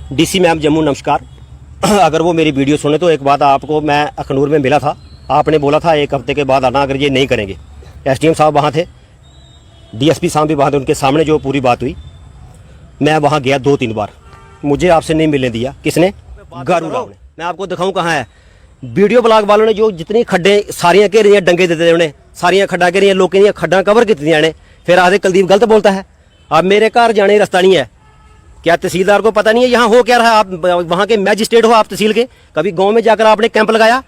DC ma'am Jammu नमस्कार। अगर वो मेरी वीडियो सुने तो एक बात आपको, मैं अखनूर में मिला था, आपने बोला था एक हफ्ते के बाद आना अगर ये नहीं करेंगे। एसडीएम साहब वहाँ थे, डीएसपी साहब भी वहाँ थे, उनके सामने जो पूरी बात हुई, मैं वहाँ गया 2-3 बार, मुझे आपसे नहीं मिलने दिया। किसने? गारू राव ने। मैं आपको दिखाऊँ कहाँ है। वीडियो ब्लॉग वालों ने जो जितनी खड्डे सारियां घेर रही डंगे देते उन्हें, सारियां खड्डा घेरिया, लोगों दी खड्डा कवर कीतियां ने, फिर आधे कुलदीप गलत बोलता है। अब मेरे घर जाने रास्ता नहीं है, क्या तहसीलदार को पता नहीं है यहाँ हो क्या रहा है? आप वहाँ के मैजिस्ट्रेट हो, आप तहसील के, कभी गांव में जाकर आपने कैंप लगाया?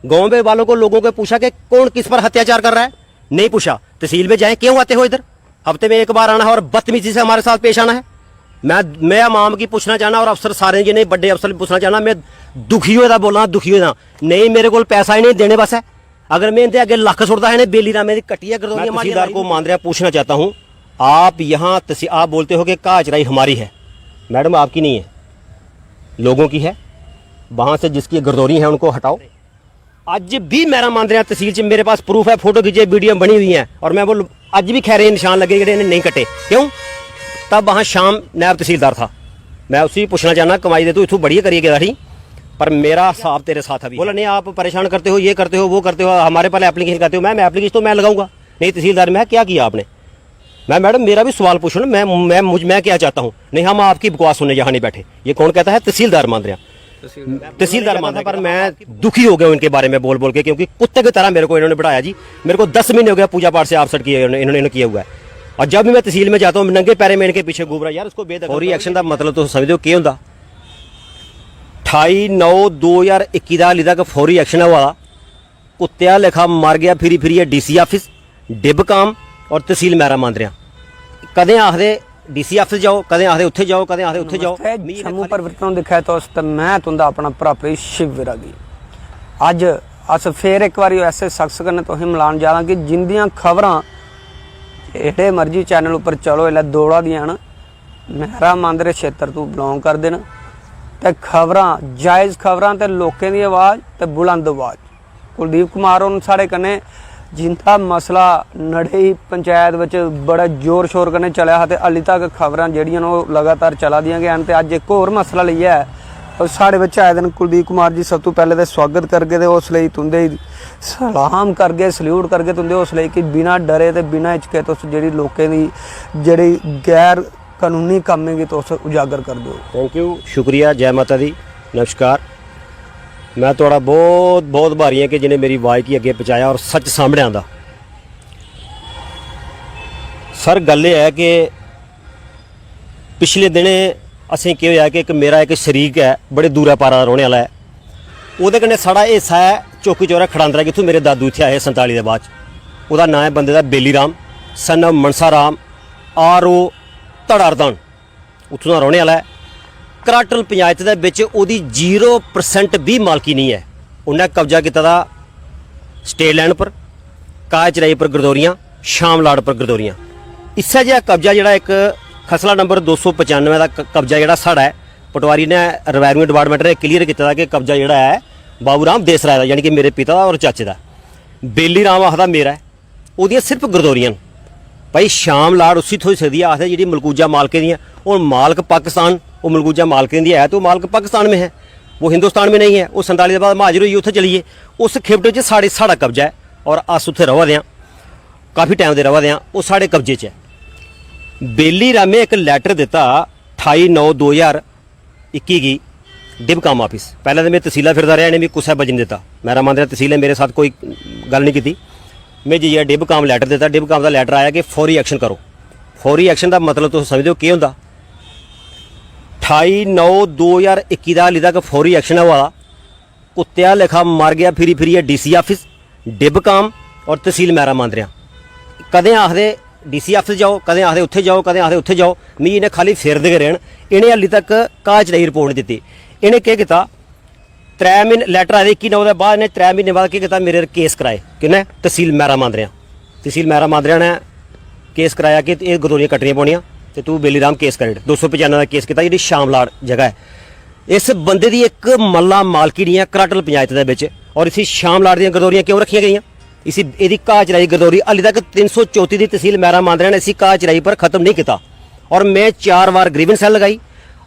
गांव में वालों को, लोगों को पूछा कि कौन किस पर अत्याचार कर रहा है? नहीं पूछा। तहसील में जाए, क्यों आते हो इधर? हफ्ते में एक बार आना है और बदतमीजी से हमारे साथ पेश आना है। मैं आवाम की पूछना चाहना और अफसर सारे जिन्हें बड़े अफसर पूछना चाहना, मैं दुखी होता बोलना, दुखी होता नहीं, मेरे को पैसा ही नहीं देने बस है। अगर मैं इनके आगे लख सुटता है बेली रामे कटिया कर, तहसीलदार को मांद्रिया पूछना चाहता हूँ, आप यहाँ आप बोलते हो कि काचराई हमारी है, मैडम आपकी नहीं है, लोगों की है। वहां से जिसकी गर्दौरी है उनको हटाओ। आज भी मेरा मांद्रिया तहसील च मेरे पास प्रूफ है, फोटो खींचे, वीडियो बनी हुई है, और मैं बोल आज भी खैर निशान लगे जिन्हें नहीं कटे। क्यों? तब वहाँ शाम नायब तहसीलदार था। मैं उसी पूछना चाहना, कमाई दे तू इतू बढ़िया करिए गाड़ी, पर मेरा साहब तेरे साथ अभी बोला नहीं, आप परेशान करते हो, ये करते हो, वो करते हो, हमारे पहले एप्लीकेशन करते हो। मैं एप्लीकेशन तो मैं लगाऊंगा नहीं, तहसीलदार में क्या किया आपने? मैं मैडम मेरा भी सवाल पूछो ना, मैं क्या चाहता हूँ? नहीं, हम आपकी बकवास सुनने यहाँ नहीं बैठे। ये कौन कहता है? तहसीलदार मांद्रिया, तहसीलदार मांद्रिया। पर मैं दुखी हो गया इनके बारे में बोल बोल के, क्योंकि कुत्ते की तरह मेरे को इन्होंने बढ़ाया जी। मेरे को 10 महीने हो गया पूजा पाठ से आपसेट किया इन्होंने किया हुआ है, और जब भी मैं तहसील में जाता हूँ नंगे पैरे में इनके पीछे घूम रहा। यार उसको फौरी एक्शन का मतलब तो समझो क्या होंगे? 28/9/2021 का हाली तक फौरी एक्शन हुआ, कुत्तिया लेखा मार गया फिरी फिरी डीसी ऑफिस, डिब काम और तहसील मैरा मांद्रिया। कदें आखदे डीसी ऑफिस जाओ, कदें आखदे उत्थे जाओ, कदें आखदे उत्थे जाओ। जम्मू परिवर्तन दिखाया तो मैं तुंदा अपना भरापरी शिव विरागी। अज अस फिर एक बार ऐसे शख्स कन्नै तुसें मिलान जा रहा कि जिंदियां खबरां एडे मर्जी चैनल उपर चलो इल्लै दौड़ा दियां न, मैरा मांद्रे क्षेत्र तू बिलोंग करदे न, ते खबरां जायज़ खबरां ते लोकें दी आवाज़ ते बुलंद आवाज़। कुलदीप कुमार होर साढ़े कन्नै जिंदा मसला नड़े ही पंचायत विच बड़ा जोर शोर कन्नै चलिया हा, ते हाली तक खबरां जेहड़ियां न लगातार चला दियां गै न। ते अज्ज एक होर मसला लेइयै साढ़े बिच आए दे कुलदीप कुमार जी। सब तो पहले तो स्वागत करगे ते उस लई तुंदे सलाम करगे, सल्यूट करगे तुंदे उस लई कि बिना डरे ते बिना हिचके तुस जेहड़ी लोकें दी जेहड़ी गैर कानूनी कम्में गी तुस उजागर कर दो। थैंक यू, शुक्रिया, जय माता दी, नमस्कार। मैं थोड़ा बहुत बहुत भारी है कि जिन्हें मेरी आवाज़ की अगे पहुँचाया और सच सामने आंदा। सर गल है कि पिछले दिनें असें केह् होया कि एक मेरा एक शरीक है, बड़े दूरा पारा रौहने वाला है, ओहदे कन्नै साढ़ा हिस्सा है चौकी चौरा खड़ांदरा, जित्थों मेरे दादू इत्थे आए 47 के बाद। ओहदा नाम है बंदे दा Beli Ram, son of Mansa Ram, RO धड़ारदान, उत्थों दा रौहने वाला है। कराटल पंचायत दे विच ओहदी 0% भी मालकी नहीं है। उन्हें कब्जा किया दा स्टेट लैंड पर, काचराई पर गरदौरियां, शामलाड़ पर गरदौरियां। इस्सै जिहा कब्जा जिहड़ा एक खसला नंबर 295 का कब्जा जिहड़ा साढ़ा है, पटवारी ने रेवेन्यू डिपार्टमेंट ने क्लीयर किया कि कब्जा जिहड़ा है बाबू राम देसराय का, यानी कि मेरे पिता और चाचे का। बेली राम आखदा मेरा है, ओहदियां सिर्फ गरदौरियां भाई। शाम लाड़ उसी थोड़ी सकदी है, आखदे जी मलकूजा मालके दी, और मालक पाकिस्तान, वो मलकूजा मालके दी है तो मालक पाकिस्तान में है, वो हिंदुस्तान में नहीं है। वो 47 के बाद महाजर हुई, उत्थे चलिए, उस खिपटे च साढ़ा कब्जा है, और अस उत्थे रवा दे, काफ़ी टाइम दे रवा दे, वो साढ़े कब्जे च है। बेली रामे एक लैटर दिता 28/9/2021 की डिब काम ऑफिस। पहले तो मैं तहसीला फिरदा रहा, इन्हें भी कुछ बजन दिता, मेरा मांद्रिया तहसील है, मेरे साथ कोई गल नहीं की। मैं जी डिब काम लैटर दिता, डिब काम का लैटर आया कि फौरी एक्शन करो। फौरी एक्शन का मतलब तुम समझो क्या होंगे? 28/9/2021 का हाली तक फौरी एक्शन हुआ, कुत्तिया लेखा मार गया फिरी फिरी डीसी ऑफिस, डिब काम और तहसील मैरा मांद्रिया। कदें आखदे डीसी ऑफिस जाओ, कदें आखदे उत्थे जाओ, कदें आखदे उत्थे जाओ। मिगी इन्हें खाली फिरदे गै रहन, इन्हें हाली तक काचराई रिपोर्ट नहीं दी। इन्हें क्या किया? 3 महीने लैटर आए 21/9 के बाद, इन्हें 3 महीने बाद क्या मेरे केस कराए। किन्ने? तहसील मैरा मांद्रिया। तहसील मैरा मांद्रिया ने केस कराया कि ये गरदौरियां कट्टनियां पौनियां तो तू बेली राम केस कर। 295 का केस किया, जी शामलाड़ जगह है। इस बंदे की एक मल्ला मालकी नहीं है कराटल पंचायत के विच, और इसी शामलाड़ दी गरदौरियां क्यों रखियां गई? इसी यदि काचराई गरदौरी हाली तक 334 की तहसील मैरा मांद्रिया ने इसी काचराई पर खत्म नहीं किया, और मैं 4 बार ग्रीवेंस सेल लगाई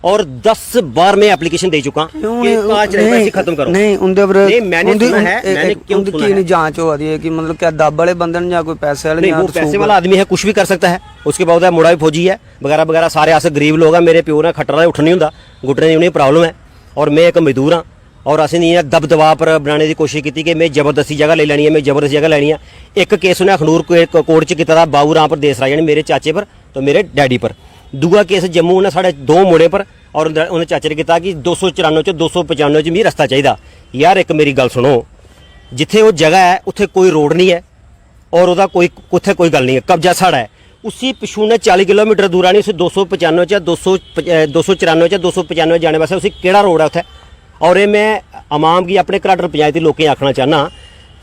और 10 बार मैं एप्लीकेशन दे चुका कि कांच रेसिडेंसी खत्म करो। नहीं उनके नहीं, मैंने सुना है, मैंने क्यों सुना है? नहीं जांच हो रही है कि मतलब क्या दब वाले बंदे ने या कोई पैसे वाले? नहीं, वो पैसे वाला आदमी है, कुछ भी कर सकता है। उसके बाद मुड़ा भी फौजी है वगैरह वगैरह, सारे अस गरीब लोग हैं। मेरे प्यो ने खट्टरा उठ नहीं होंदा, घुटने दी उन्हें प्रॉब्लम है, और मैं एक मजदूर हाँ। और असें नहीं दब दबा पर बनाने की कोशिश की कि मैं जबरदस्ती जगह ले लेनी है, मैं जबरदस्ती जगह लेनी है। एक केस उन्हें अखनूर कोर्ट च किया बाबू राम पर देसरा, यानी मेरे चाचे पर तो मेरे डैडी पर। दूआ केस जम्मू उन्हें साढ़े 2 मुड़े पर, और उन्हें चाचे ने किया कि 294 च 295 च मिगी रस्ता चाहिए। यार एक मेरी गल सुनो, जिथे वो जगह है उत्थे कोई रोड नहीं है, और उसका कोई उत्थे कोई गल नहीं है, कब्जा साड़ा है। उसी पिछू ने 40 किलोमीटर दूर आनी, उसे 295 च 294 च 295 जाने वास्ते उसी केड़ा रोड है उत्थे। और ये मैं आवाम की अपने घराटर पंचायती लोकें आखना चाहना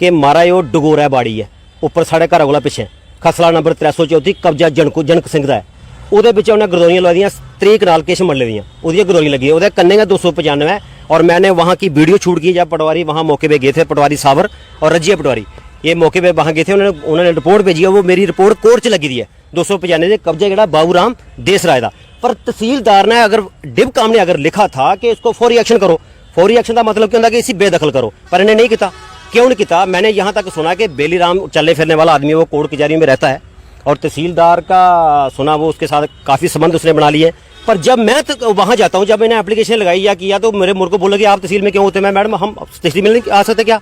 कि महाराज वो डगोरा बाड़ी है उपर साढ़े घर कोला पिछे, खसला नंबर 334, कब्जा जनक सिंह का है। ਉਹਦੇ ਵਿੱਚ ਉਹਨੇ ਗਰਦੋਰੀਆਂ ਲਵਾ ਦੀਆਂ 30 ਕਨਾਲ किश मरले दियाँ, ਉਹਦੀਆਂ ਗਰਦੋਰੀਆਂ लगी ਉਹਦੇ कन्ने का 295। और मैंने वहाँ की वीडियो शूट की जब पटवारी वहाँ मौके पे गए थे, पटवारी साबर और रजिया पटवारी, ये मौके पे वहाँ गए थे। उन्होंने रिपोर्ट भेजी है, वो मेरी रिपोर्ट कोर्ट च लगी दी है 295 के कब्जा जोड़ा बाबू राम देसराय का। पर तहसीलदार ने अगर डिव काम ने अगर लिखा था कि इसको फौरी एक्शन करो, फौरी एक्शन का मतलब क्या होता कि इसी बेदखल करो, पर इन्हें नहीं किया। क्यों नहीं किया? मैंने यहाँ तक सुना कि बेली राम चलने फिरने वाला आदमी, वो कोर्ट कचहरी में रहता है, और तहसीलदार का सुना वो उसके साथ काफ़ी संबंध उसने बना लिए। पर जब मैं वहाँ जाता हूँ, जब मैंने एप्लीकेशन लगाई या किया, तो मेरे मुझको बोला कि आप तहसील में क्यों होते? मैं मैडम हम तहसील में नहीं आ सकते क्या?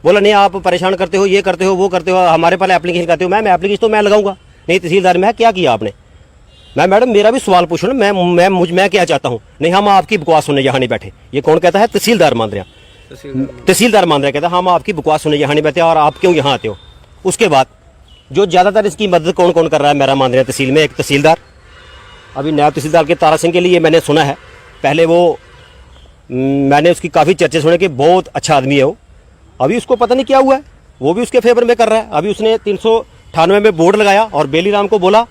बोला नहीं, आप परेशान करते हो, ये करते हो, वो करते हो, हमारे पहले एप्लीकेशन करते हो। मैं एप्लीकेशन तो मैं लगाऊंगा नहीं। तहसीलदार में क्या किया आपने? मैं मैडम मेरा भी सवाल पूछो ना, मैं क्या चाहता हूँ? नहीं, हम आपकी बकवास सुनने यहाँ नहीं बैठे। ये कौन कहता है? तहसीलदार मांद्रिया, तहसीलदार मांद्रिया कहता है हम आपकी बकवास सुनने यहाँ नहीं बैठे, और आप क्यों यहाँ आते हो? उसके बाद जो ज़्यादातर इसकी मदद कौन कौन कर रहा है मेरा मांद्रिया तहसील में? एक तहसीलदार, अभी नायब तहसीलदार के तारा सिंह के लिए मैंने सुना है, पहले वो मैंने उसकी काफ़ी चर्चे सुने कि बहुत अच्छा आदमी है वो। अभी उसको पता नहीं क्या हुआ है, वो भी उसके फेवर में कर रहा है। अभी उसने 398 में बोर्ड लगाया और बेली राम को बोला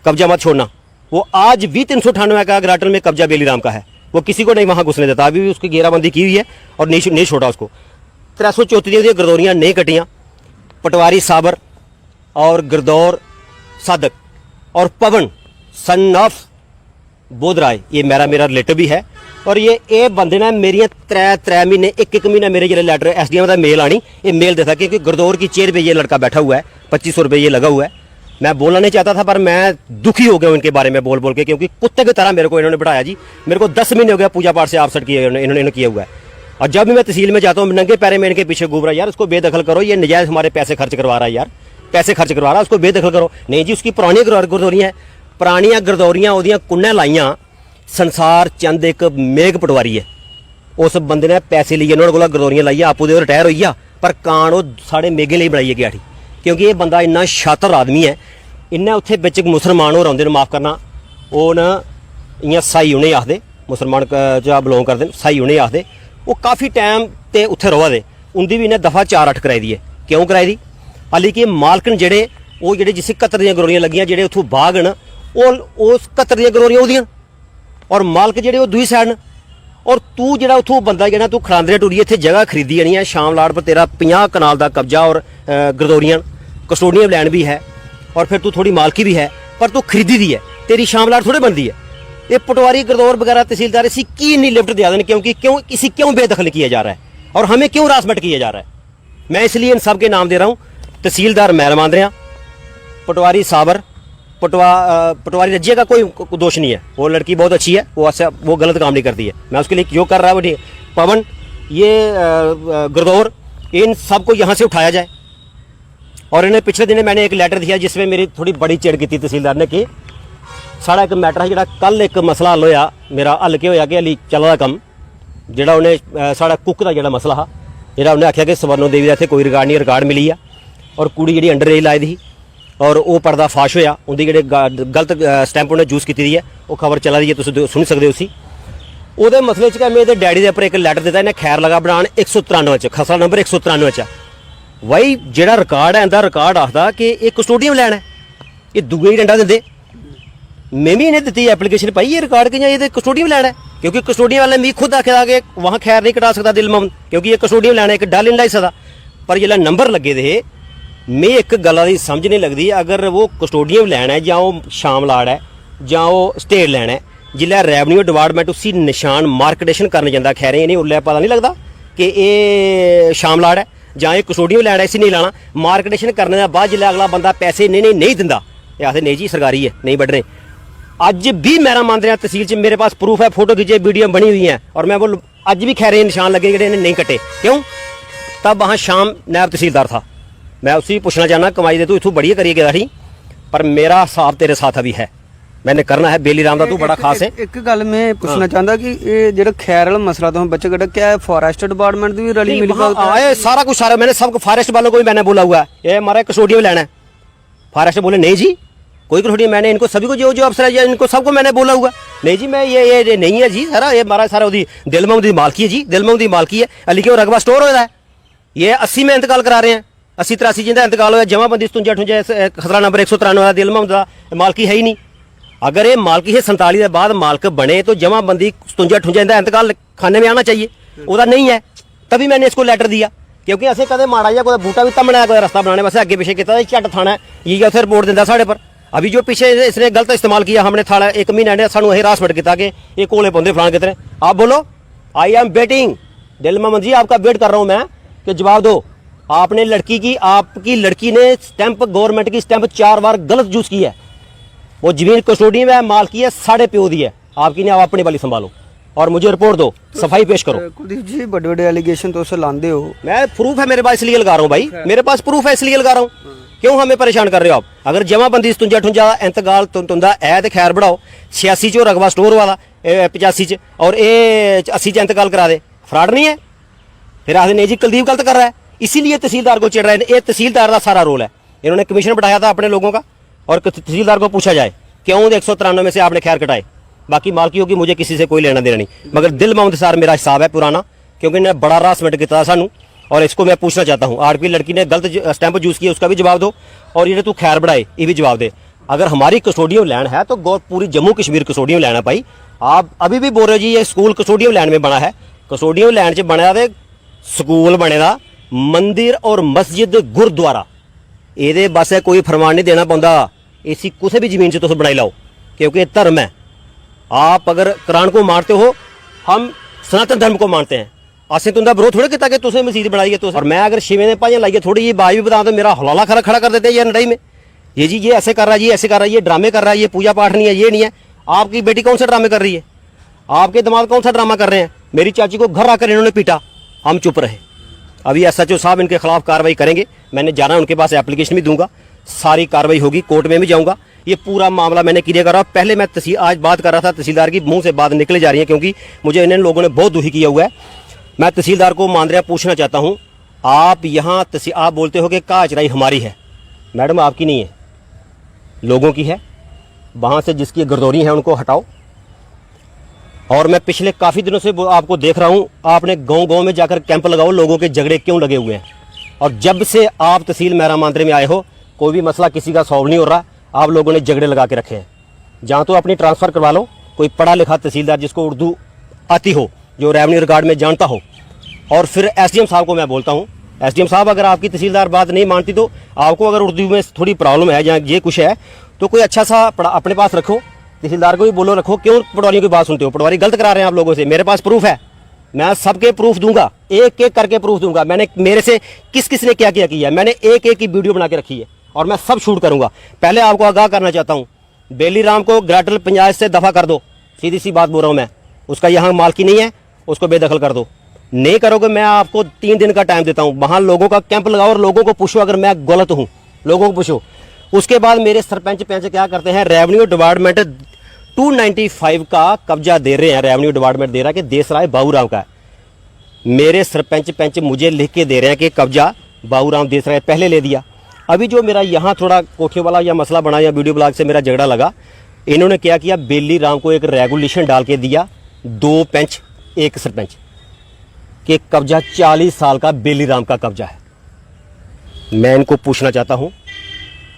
कब्जा मत छोड़ना। वो आज भी 398 का ग्राटल में कब्जा बेली राम का है, वो किसी को नहीं वहाँ घुसने देता। अभी भी उसकी घेराबंदी की हुई है और नहीं छोड़ा उसको। 334 गरदौरियाँ नहीं कटियाँ। पटवारी साबर और गिरदौर सादक और पवन सन ऑफ बोध राय, ये मेरा रिलेटिव भी है। और ये बंदे ने मेरिया 3 महीने 1 महीना मेरे जो लैटर SDM का मेल आनी, ये मेल देता क्योंकि गुरदौर की चेयर पे ये लड़का बैठा हुआ है, 2500 रुपये ये लगा हुआ है। मैं बोलना नहीं चाहता था, पर मैं दुखी हो गया इनके बारे में बोल के, क्योंकि कुत्ते की तरह मेरे को इन्होंने बिठाया जी। मेरे को 10 महीने हो गया पूजा पाठ से आपसेट किए इन्होंने किया हुआ है। और जब भी मैं तहसील में जाता हूँ, नंगे पैरे में इनके पीछे घूम रहा, यार उसको बेदखल करो, ये नजायज़ हमारे पैसे खर्च करवा रहा है, यार पैसे खर्च करवा रहा है, उसको बेदखल करो। नहीं जी, उसकी पुरानी गुरदौरियाँ, पुरानियाँ गुरदौरियाँ ਉਹਦੀਆਂ कुन्ने लाइयां। संसार चंद एक मेघ पटवारी है, उस बंदे ने पैसे लिए उन्होंने कोला गुरदौरियां लाइया, आपू दे रिटायर होई आ, पर कान वो साढ़े मेघे लिए बनाई गया थी। क्योंकि ये बंदा इन्ना शातर आदमी है। इन्हें उत्थे बिच मुसलमान होर आउंदे ने, माफ़ करना, वो ना इयां साई उनें आखदे, मुसलमान चा बिलोंग करते हैं, साई उनें आखदे। वो काफ़ी टाइम ते उत्थे रवा दे, उनकी भी इन्हें दफ़ा 4-8 कराई दी है। क्यों कराई दी? हाली कि मालकन जेड़े वो जेड़े जिस 71 दी गरौरियां लगियां, जेड़े उत्थों बाग न, वो 71 दी गरौरियां ओदियां, और मालक जेड़े वो दूई साइड न। और तू जेड़ा उत्थों बंदा जेड़ा तू खड़ांदरे टुरी इत्थे जगह खरीदी जानी है, शाम लाड़ पर तेरा 50 कनाल का कब्जा और गरदौरियां कस्टोडियम लैंड भी है, और फिर तू थोड़ी मालकी भी है, पर तू खरीदी दी है, तेरी शाम लाड़ थोड़े बनती है। ये पटवारी गरदौर वगैरह तहसीलदार इसी की नहीं लिफ्ट दिया दें, क्योंकि इसी क्यों बेदखल किया जा रहा है और हमें क्यों रासमट किया जा रहा है? मैं इसलिए इन सब के नाम दे रहा हूँ। तहसीलदार मैल मांद्रिया, पटवारी साबर, पटवारी रजिया का कोई दोष नहीं है, वो लड़की बहुत अच्छी है, वो गलत काम नहीं करती है, मैं उसके लिए जो कर रहा है वो ठीक है। पवन, ये गुरदौर, इन सबको यहाँ से उठाया जाए। और इन्हें पिछले दिन मैंने एक लेटर दिया जिसमें मेरी थोड़ी बड़ी चिड़ की तहसीलदार ने कि साढ़ा एक मैटर है जो कल एक मसला हल होया, मेरा हल के होया कि हली चला दा कम जोड़ा उन्हें साढ़ा कुक का जोड़ा मसला हा, जो उन्हें आख्या कि सवर्णो देवी का इतने कोई रिकार्ड नहीं, रिकार्ड मिली है, और कुड़ी जी अंडर एज लाई दी, और वो पर्दा फाश होया, उनकी जेडे गलत स्टैंप उन्हें यूज़ की दी है, वो खबर चला दी है, तुम सुन सकते हो। उसी वो मसले च मेरे डैडी के उपर एक लैटर दिता, इन्हें खैर लगा बनाने 193 खसरा नंबर 193 वही जोड़ा रिकार्ड है, इंदा रिकार्ड आखदा कि एक कस्टोडियम लैन है, ये दूए ही डंडा देंदे। मैं भी इन्हें दी एप्लीकेशन पाई, ये रिकार्ड कि ये कस्टोडियम लैन है, क्योंकि कस्टोडियम वाले मैं खुद आखे कि वहाँ खैर नहीं कटा सकता दिल ममद, क्योंकि ये कस्टोडियम लैन है, एक डल नहीं लाई सकता। पर जिसलै नंबर लगे दे, मैं एक गल्ला दी समझ नहीं लगती, अगर वो कस्टोडियम लैन है, जां वो शाम लाड़ है, जां वो स्टेट लैन है, जिल्लै रेवन्यू डिपार्टमेंट उसी निशान मार्केटेशन करने जांदा खैर इन्हें उल्लै पता नहीं लगदा कि ये शामलाड़ है जां ये कसोडियों लैंड है, इसी नहीं लाना। मार्केटेशन करने के बाद जिल्लै अगला बंदा पैसे नहीं दिंदा, ये आखदे नहीं जी सरकारी है नहीं बड्ढने। अज भी मेरा मांदरिया तहसील च मेरे पास प्रूफ है, फोटो खींचे वीडियो बनी हुई है, और मैं बोल अज भी खैर निशान लगे जिहड़े नहीं कटे। क्यों? तब वहाँ शाम नायब तहसीलदार था। मैं उससे पूछना चाहना कमाई दे तू इतों बड़ी करिए गया थी, पर मेरा हिसाब तेरे साथ अभी है, मैंने करना है। बेली राम का तू बड़ा खास है। एक गल मैं पूछना चाहता कि ये जो खैर वाला मसला तो बच्चे कटा क्या है, फॉरेस्ट डिपार्टमेंट भी रली मिली आए सारा कुछ सारा मैंने सब फॉरेस्ट वालों को भी मैंने बोला हुआ है, ये हमारा कसोडियों में लेना है। फॉरेस्ट बोले नहीं जी कोई कसोडियों, मैंने इनको सभी को जो अफसर है इनको सबको मैंने बोला हुआ नहीं जी मैं ये नहीं है जी सारा, ये हमारा सारा दिलमंग की मालकी है जी, दिलमंग की मालकी है। अली के रकबा स्टोर हो रहा है, ये 80 में इंतकाल करा रहे हैं, 80-83 जिंदा इंतकाल होया, जमाबंदी 57 खसरा नंबर 193 वाला दिलमंग का मालकी है ही नहीं। अगर ये मालकी है 47 के बाद मालक बने तो जमाबंदी 57 का इंतकाल खाने में आना चाहिए, वह नहीं है। तभी मैंने इसको लेटर दिया, क्योंकि असं कदे माड़ा जा कोई बूटा भी तमना कोई रास्ता बनाने वास्ते अगे पिछे किया झट थाना ये उत्थे रिपोर्ट दिंदा साढ़े पर। अभी जो पीछे इसने गलत इस्तेमाल किया, हमने थाना 1 महीने ने सानू हरासमेंट किया कि ये कोले पौधे फलान कितने। आप बोलो आई एम वेटिंग, दिल मोहम्मद जी आपका वेट कर रहा हूं मैं कि जवाब दो। आपने आपकी लड़की ने स्टैंप गवर्नमेंट की स्टैंप 4 बार गलत यूज की है, वो जमीन कस्टोडी में मालकी है साढ़े प्यो दी है, आपकी नहीं, आप अपनी वाली संभालो और मुझे रिपोर्ट दो, सफाई पेश करो। कुलदीप जी बड़े बड़े एलिगेशन तो उसे लाते हो, मैं प्रूफ है मेरे पास इसलिए लगा रहा हूँ भाई, मेरे पास प्रूफ है इसलिए लगा रहा हूँ। क्यों हमें परेशान कर रहे हो आप? अगर जमाबंदी 57 इंतकाल तुंदा है तो खैर बढ़ाओ, 86 चो रकबा स्टोर वाला 85 च और ये 80 च इंतकाल करा दे, फ्रॉड नहीं है? फिर आखिर नहीं जी कुलदीप गलत कर रहा है, इसीलिए तहसीलदार को चिड़ रहे हैं। ये तहसीलदार का सारा रोल है, इन्होंने कमीशन बढ़ाया था अपने लोगों का, और तहसीलदार को पूछा जाए क्यों 193 में से आपने खैर कटाए, बाकी मालकियों की मुझे किसी से कोई लेना देना नहीं। मगर दिल मोहम्मद सार मेरा हिसाब है पुराना, क्योंकि इन्हें बड़ा हरासमेंट किया सानू, और इसको मैं पूछना चाहता हूँ आरपी लड़की ने गलत स्टैंप यूज किया उसका भी जवाब दो, और ये तू खैर बढ़ाए ये भी जवाब दे। अगर हमारी कसोडियों लैंड है तो पूरी जम्मू कश्मीर कसोडियों लैंड है भाई। आप अभी भी बोल रहे हो जी ये स्कूल कसोडियों लैंड में बना है, कसोडियों लैंड च बने दा स्कूल बने दा, मंदिर और मस्जिद गुरुद्वारा, ये बस कोई फरमान नहीं देना पौंदा, इसी किसी भी जमीन से तुम बनाई लाओ, क्योंकि धर्म है। आप अगर कुरान को मानते हो, हम सनातन धर्म को मानते हैं, असें तुंदा विरोध थोड़े किया कि तुसें मस्जिद बनाई है। और मैं अगर शिवें ने भाइयां लाइए थोड़ी ये बाज भी बता तो मेरा हलाला खड़ा कर देते हैं ये लड़ाई में, ये जी ये ऐसे कर रहा है, ये ऐसे कर रहा है, ये ड्रामे कर रहा है, ये पूजा पाठ नहीं है, ये नहीं है। आपकी बेटी कौन सा ड्रामे कर रही है? आपके दिमाग कौन सा ड्रामा कर रहे हैं? मेरी चाची को घर आकर इन्होंने पीटा, हम चुप रहे। अभी SHO साहब इनके खिलाफ कार्रवाई करेंगे, मैंने जाना उनके पास एप्लीकेशन भी दूंगा, सारी कार्रवाई होगी, कोर्ट में भी जाऊंगा। ये पूरा मामला मैंने क्लियर करा। पहले मैं आज बात कर रहा था, तहसीलदार की मुंह से बात निकले जा रही है, क्योंकि मुझे इन लोगों ने बहुत दुखी किया हुआ है। मैं तहसीलदार को मांदरिया पूछना चाहता हूँ, आप यहाँ आप बोलते हो कि कहा चराई हमारी है, मैडम आपकी नहीं है, लोगों की है। वहाँ से जिसकी गर्दौरी है उनको हटाओ। और मैं पिछले काफ़ी दिनों से आपको देख रहा हूँ, आपने गांव-गांव में जाकर कैंप लगाओ, लोगों के झगड़े क्यों लगे हुए हैं। और जब से आप तहसील मैरा मांदरे में आए हो, कोई भी मसला किसी का सॉल्व नहीं हो रहा, आप लोगों ने झगड़े लगा के रखे हैं। जहाँ तो अपनी ट्रांसफ़र करवा लो, कोई पढ़ा लिखा तहसीलदार जिसको उर्दू आती हो, जो रेवन्यू रिकॉर्ड में जानता हो। और फिर SDM साहब को मैं बोलता हूँ, SDM साहब अगर आपकी तहसीलदार बात नहीं मानती तो आपको अगर उर्दू में थोड़ी प्रॉब्लम है या ये कुछ है तो कोई अच्छा सा अपने पास रखो, तहसीलदार को भी बोलो रखो। क्यों पटवारियों की बात सुनते हो? पटवारी गलत करा रहे हैं आप लोगों से, मेरे पास प्रूफ है, मैं सबके प्रूफ दूंगा, एक एक करके प्रूफ दूंगा। मैंने मेरे से किस किस ने क्या क्या किया है, मैंने एक एक की वीडियो बना के रखी है और मैं सब शूट करूंगा। पहले आपको आगाह करना चाहता हूँ, बेली राम को ग्रेटर पंचायत से दफा कर दो, सीधी सी बात बोल रहा हूँ मैं, उसका यहाँ मालकी नहीं है, उसको बेदखल कर दो। नहीं करोगे मैं आपको 3 दिन का टाइम देता हूँ, वहाँ लोगों का कैंप लगाओ और लोगों को पूछो अगर मैं गलत हूँ, लोगों को पूछो। उसके बाद मेरे सरपंच पैंच क्या करते हैं, रेवेन्यू डिपार्टमेंट 295 का कब्जा दे रहे हैं, रेवेन्यू डिपार्टमेंट दे रहा है कि देसराय बाबूराव का है। मेरे सरपंच पंच मुझे लिख के दे रहे हैं कि कब्जा बाबूराव देसराय पहले ले दिया। अभी जो मेरा यहाँ थोड़ा कोठे वाला या मसला बना या वीडियो ब्लॉग से मेरा झगड़ा लगा, इन्होंने क्या किया, बेली राम को एक रेगुलेशन डाल के दिया, 2 पंच 1 सरपंच कि कब्जा 40 साल का बेली राम का कब्जा है। मैं इनको पूछना चाहता हूँ,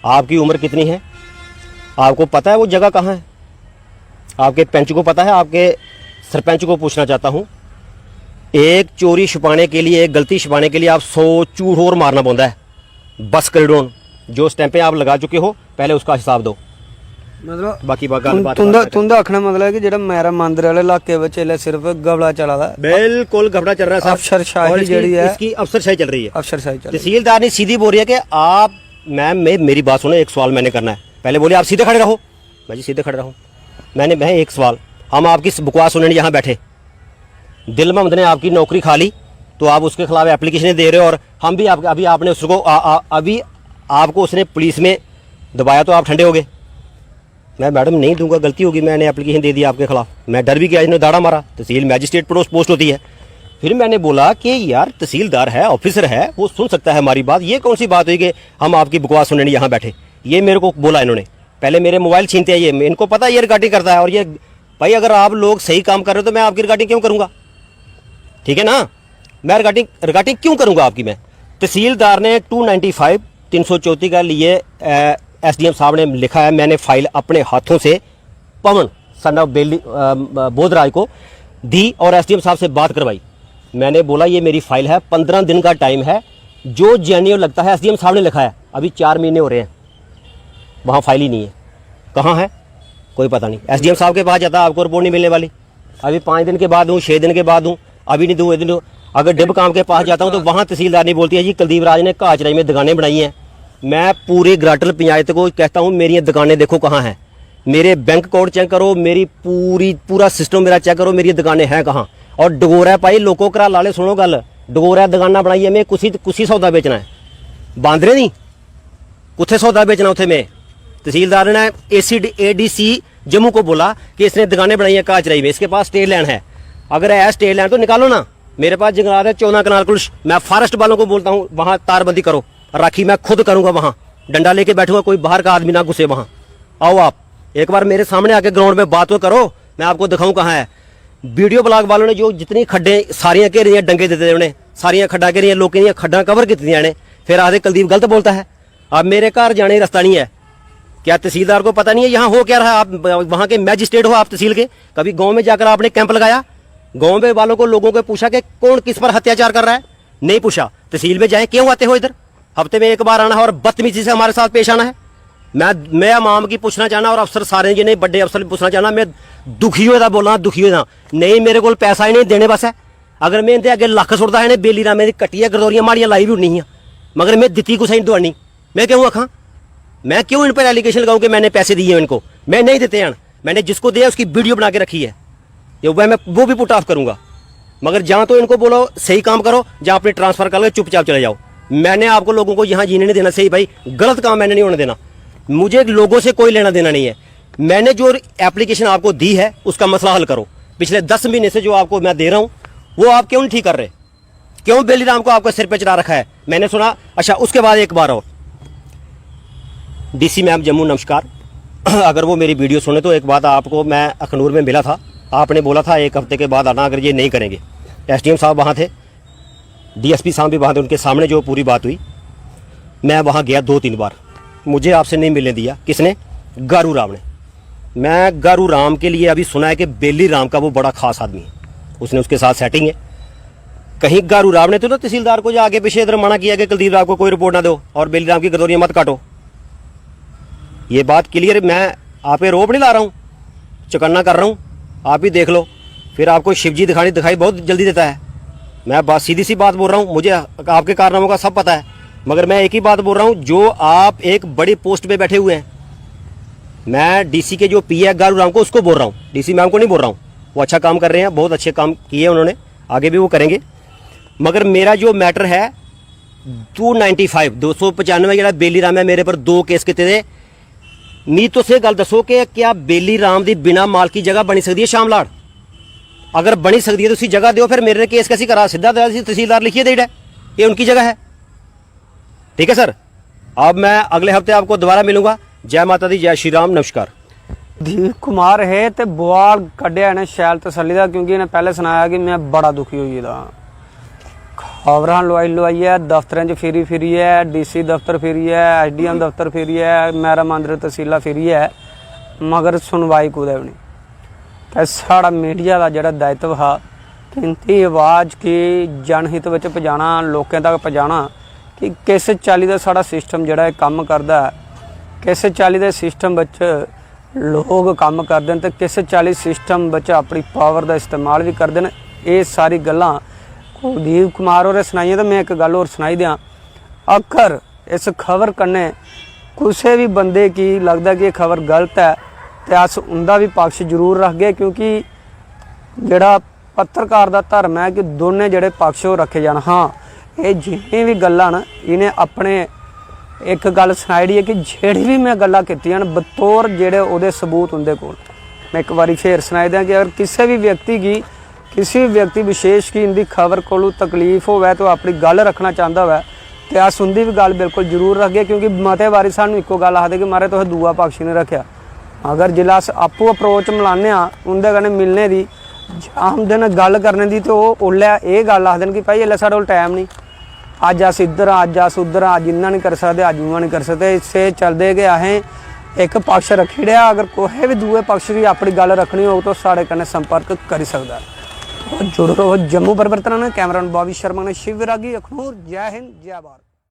आपकी उम्र कितनी है? आपको पता है वो जगह कहाँ है? आपके पंच को पता है? आपके सरपंच को पूछना चाहता हूँ। एक चोरी छुपाने के लिए, एक गलती छुपाने के लिए आप 100 चूड़ और मारना पड़ता है। बस करिडोन जो स्टैंपें आप लगा चुके हो, पहले उसका हिसाब दो। मतलब बाकी गलबात तुंदा आखना मतलब है कि जेड़ा मेरा मंदिर वाले इलाके विच इल्ले सिर्फ गबड़ा चला दा बिल्कुल घबरा चल रहा है साहब। अफसरशाही जेड़ी है इसकी अफसरशाही चल रही है। अफसरशाही चल रही है। तहसीलदार ने सीधी बोल रही है कि आप मैम मेरी बात सुनो, एक सवाल मैंने करना है। पहले बोले आप सीधे खड़े रहो, मैं जी सीधे खड़े रहूँ। मैं एक सवाल, हम आपकी बकवास सुनने यहाँ बैठे, दिल महमद ने आपकी नौकरी खा ली तो आप उसके खिलाफ एप्लीकेशन दे रहे हो, और हम भी अभी आपने उसको अभी आपको उसने पुलिस में दबाया तो आप ठंडे हो गए। मैं मैडम नहीं दूंगा, गलती होगी, मैंने एप्लीकेशन दे दी आपके खिलाफ। मैं डर भी गया, इन्होंने दाड़ा मारा। तहसील मैजिस्ट्रेट पोस्ट होती है। फिर मैंने बोला कि यार तहसीलदार है, ऑफिसर है, वो सुन सकता है हमारी बात। ये कौन सी बात हुई कि हम आपकी बकवास सुनने यहाँ बैठे। ये मेरे को बोला इन्होंने। पहले मेरे मोबाइल छीनते हैं ये, इनको पता है ये रिकॉर्डिंग करता है। और ये भाई अगर आप लोग सही काम कर रहे हो तो मैं आपकी रिकॉर्डिंग क्यों करूँगा, ठीक है ना। मैं रिकॉर्डिंग क्यों करूँगा आपकी। मैं तहसीलदार ने 295 334 का लिए एसडीएम साहब ने लिखा है। मैंने फाइल अपने हाथों से पवन सन ऑफ बेली बोधराज को दी और एसडीएम साहब से बात करवाई। मैंने बोला ये मेरी फाइल है, 15 दिन का टाइम है, जो जेन्युइन लगता है एसडीएम साहब ने लिखा है। अभी 4 महीने हो रहे हैं, वहाँ फाइल ही नहीं है। कहाँ है कोई पता नहीं। एसडीएम साहब के पास जाता है, आपको रिपोर्ट नहीं मिलने वाली। अभी 5 दिन के बाद दूँ, 6 दिन के बाद दूँ, अभी नहीं दूँ, दिन। अगर डिब काम के पास जाता हूँ तो वहाँ तहसीलदार नहीं बोलती है जी कुलदीप राज ने काचराई में दुकानें बनाई हैं। मैं पूरी ग्राटल पंचायत को कहता हूँ मेरी दुकानें देखो कहाँ हैं, मेरे बैंक अकाउंट चेक करो, मेरी पूरा सिस्टम मेरा चेक करो, मेरी दुकानें हैं कहाँ। और डगोरा पाई लोगों करा लाले, सुनो गल, डगोरा दुकाना बनाई है मैं, कुछ सौदा बेचना है, बांदरे नहीं कुछ सौदा बेचना उथे में। तहसीलदार ने ADC जम्मू को बोला कि इसने दुकानें बनाई है काचराई में, इसके पास स्टे लैंड है। अगर है स्टे लैंड तो निकालो ना। मेरे पास जंगलात है 14 कनाल कुछ। मैं फॉरेस्ट वालों को बोलता हूँ वहाँ तारबंदी करो, राखी मैं खुद करूँगा, वहाँ डंडा लेके बैठूंगा, कोई बाहर का आदमी ना घुसे वहाँ। आओ आप एक बार मेरे सामने आके ग्राउंड में बात तो करो, मैं आपको दिखाऊं कहाँ है। वीडियो ब्लॉग वालों ने जो जितनी खड्डे सारियां घेरियां, डंगे देते उन्हें, सारियां खड्डा घेरियां, लोगों की खड्डा कवर कीतियां ने। फिर आधे कुलदीप गलत बोलता है। अब मेरे घर जाने रास्ता नहीं है, क्या तहसीलदार को पता नहीं है यहाँ हो क्या रहा है। आप वहाँ के मैजिस्ट्रेट हो, आप तहसील के, कभी गाँव में जाकर आपने कैंप लगाया, गाँव में वालों को, लोगों को पूछा कि कौन किस पर अत्याचार कर रहा है, नहीं पूछा। तहसील में जाए, क्यों आते हो इधर, हफ्ते में एक बार आना है और बदतमीजी से हमारे साथ पेश आना है। मैं आवाम की पूछना चाहना और अफसर सारे जिन्हें बड़े अफसर पूछना चाहना, मैं दुखी होता बोलना, दुखी होता नहीं, मेरे को पैसा ही नहीं देने बस है। अगर मैं इनके अगे लख सुटता है बेली रामे की कट्टियां गरदौरियां माड़ियां लाई भी उड़नी है, मगर मैं दिती कुछ नहीं दौड़नी। मैं क्यों आखा, मैं क्यों इन पर एलिगेशन लगाऊं कि मैंने पैसे दिए इनको, मैं नहीं देते हैं। मैंने जिसको दिया उसकी वीडियो बना के रखी है, ये मैं वो भी पुट ऑफ करूंगा। मगर जहाँ तो इनको बोलो सही काम करो, जहाँ अपने ट्रांसफर कर लो, चुपचाप चले जाओ। मैंने आपको लोगों को यहाँ जीने नहीं देना। सही भाई, गलत काम मैंने नहीं होने देना। मुझे लोगों से कोई लेना देना नहीं है। मैंने जो एप्लीकेशन आपको दी है उसका मसला हल करो। पिछले 10 महीने से जो आपको मैं दे रहा हूँ वो आप क्यों नहीं ठीक कर रहे, क्यों बेली राम को आपको सिर पे चढ़ा रखा है। मैंने सुना, अच्छा उसके बाद एक बार और DC मैम जम्मू नमस्कार, अगर वो मेरी वीडियो सुने तो एक बात आपको, मैं अखनूर में मिला था, आपने बोला था 1 हफ्ते के बाद आना, अगर ये नहीं करेंगे। SDM साहब वहाँ थे, DSP साहब भी वहाँ थे, उनके सामने जो पूरी बात हुई। मैं वहाँ गया 2-3 बार, मुझे आपसे नहीं मिलने दिया। किसने, गारू राम ने। मैं गारू राम के लिए अभी सुना है कि बेली राम का वो बड़ा खास आदमी है, उसने उसके साथ सेटिंग है। कहीं गारू राम ने तो ना तहसीलदार को जो आगे पीछे इधर मना किया कि कुलदीप राम को कोई रिपोर्ट ना दो और बेली राम की गरदौरियां मत काटो। ये बात क्लियर, मैं आप पे रोप नहीं ला रहा हूँ, चौकन्ना कर रहा हूँ, आप ही देख लो। फिर आपको शिवजी दिखाई बहुत जल्दी देता है। मैं बात सीधी सी बात बोल रहा हूँ, मुझे आपके कारनामों का सब पता है, मगर मैं एक ही बात बोल रहा हूँ, जो आप एक बड़ी पोस्ट पे बैठे हुए हैं, मैं DC के जो PA है गारू राम को, उसको बोल रहा हूँ, DC मैम को नहीं बोल रहा हूँ। वो अच्छा काम कर रहे हैं, बहुत अच्छे काम किए उन्होंने, आगे भी वो करेंगे। मगर मेरा जो मैटर है 295 जो बेली राम है, मेरे पर 2 केस किते थे। नी तो से गल दसो कि क्या बेली राम की बिना माल की जगह बनी सकती है शामलाड़? अगर बनी सकती है तो उसी जगह दो, फिर मेरे केस कैसी करा, सीधा तहसीलदार लिखिए दे, ये उनकी जगह है। ठीक है सर, अब मैं अगले हफ्ते आपको दोबारा मिलूंगा। जय माता दी, जय श्री राम, नमस्कार। दीप कुमार है तो बुआल कढ़िया इन्हें शैल तसली का, क्योंकि इन्हें पहले सुनाया कि मैं बड़ा दुखी हुई था। खबरां लवाई है, दफ्तर च फिरी है, DC दफ्तर फिरी है, SDM दफ्तर फिरी है, मेरा मंदिर तहसीला फिरी है, मगर सुनवाई कुदै भी नहीं। तो साड़ा मीडिया का जोड़ा दायित्व हा कीमती आवाज़ की जनहित में पहुँचाना, लोगों तक पहुँचाना कि किस चाली का साड़ा सिस्टम जोड़ा काम करता है, किस चाली के सिस्टम लोग काम करते हैं तो किस चाली सिस्टम बच्च अपनी पावर का इस्तेमाल भी करते हैं। ये सारी गल्लां कुलदीप कुमार होरें सुनाइयां। तो मैं एक गल होर सुनाई दियां, अगर इस खबर कन्नै किसी भी बंदे की लगता कि ये खबर गलत है तो अस उनका भी पक्ष जरूर रखगे, क्योंकि जिहड़ा पत्रकार का धर्म है कि दोने जिहड़े पक्ष वो रखे जान। हाँ, ये जिन्नी भी गल्लां न इन्हें अपने एक गल सुनाई है कि जेड़ी भी मैं गल्लां कीतियां न बतौर जेड़े उहदे सबूत उनदे कोल। मैं एक बारी फिर सुनाई दें कि अगर किसी भी व्यक्ति की किसी भी व्यक्ति विशेष की इनकी खबर को तकलीफ होवे तो अपनी गल रखना चाहता हुआ तो अस उनकी भी गल बिल्कुल जरूर रखगे, क्योंकि मते बारी सानू एको गल आखदे कि मारे तुसें दूआ पक्ष नहीं रखा। अगर जिला अस आपू अप्रोच मिलाने उनदे कन्नै मिलने की जाम दिन गल करने की तो ओल्लै ये गल आखदे कि भाई एल्लै साढ़े कोल टाइम नहीं, अज अस इधर अज अस उधर, अज इन्ना नहीं कर सकते अज उन्ना नहीं कर सकते। इससे चलते कि असें एक पक्ष रखी रहा, अगर कोई भी दूए पक्ष की अपनी गल रखनी हो तो साढ़े कन्नै संपर्क करी सकता है। जुड़ो रहो जम्मू परिवर्तन। कैमरामैन बॉबी शर्मा ने शिव विरागी, अखनूर। जय हिंद जय भारत।